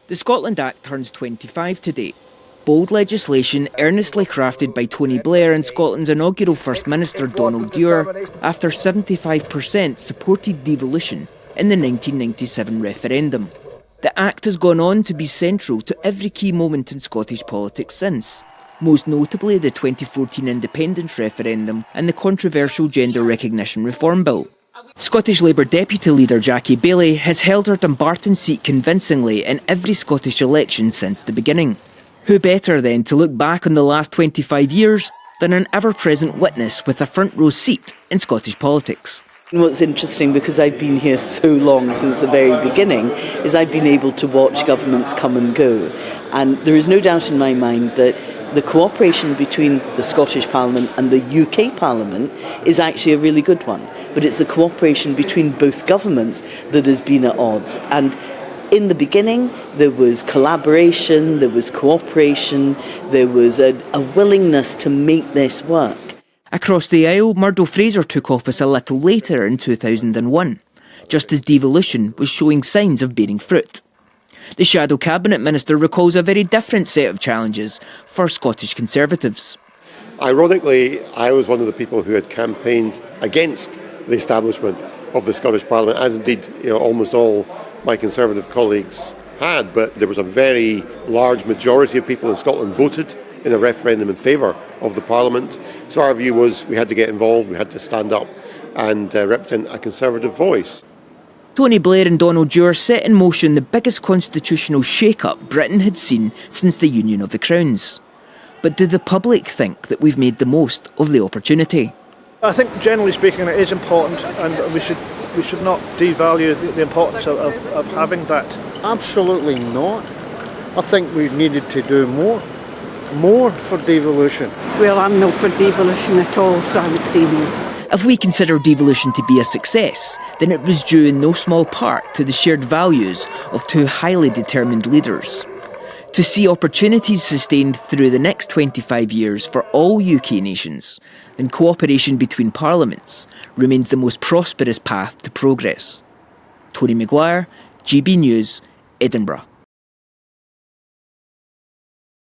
The Scotland Act turns 25 today. Bold legislation earnestly crafted by Tony Blair and Scotland's inaugural First Minister Donald Dewar after 75% supported devolution in the 1997 referendum. The Act has gone on to be central to every key moment in Scottish politics since, most notably the 2014 independence referendum and the controversial Gender Recognition Reform Bill. Scottish Labour Deputy Leader Jackie Baillie has held her Dumbarton seat convincingly in every Scottish election since the beginning. Who better then to look back on the last 25 years than an ever-present witness with a front row seat in Scottish politics? What's interesting, because I've been here so long since the very beginning, is I've been able to watch governments come and go. And there is no doubt in my mind that the cooperation between the Scottish Parliament and the UK Parliament is actually a really good one. But it's the cooperation between both governments that has been at odds. And in the beginning, there was collaboration, there was cooperation, there was a willingness to make this work. Across the aisle, Murdo Fraser took office a little later in 2001, just as devolution was showing signs of bearing fruit. The Shadow Cabinet Minister recalls a very different set of challenges for Scottish Conservatives. Ironically, I was one of the people who had campaigned against the establishment of the Scottish Parliament, as indeed almost all my Conservative colleagues had, but there was a very large majority of people in Scotland voted in a referendum in favour of the Parliament. So our view was we had to get involved, we had to stand up and represent a Conservative voice. Tony Blair and Donald Dewar set in motion the biggest constitutional shake-up Britain had seen since the Union of the Crowns. But do the public think that we've made the most of the opportunity? I think generally speaking it is important, and we should not devalue the importance of having that. Absolutely not. I think we needed to do more for devolution. Well, I'm not for devolution at all, so I would say no. If we consider devolution to be a success, then it was due in no small part to the shared values of two highly determined leaders. To see opportunities sustained through the next 25 years for all UK nations, then cooperation between parliaments remains the most prosperous path to progress. Tony McGuire, GB News, Edinburgh.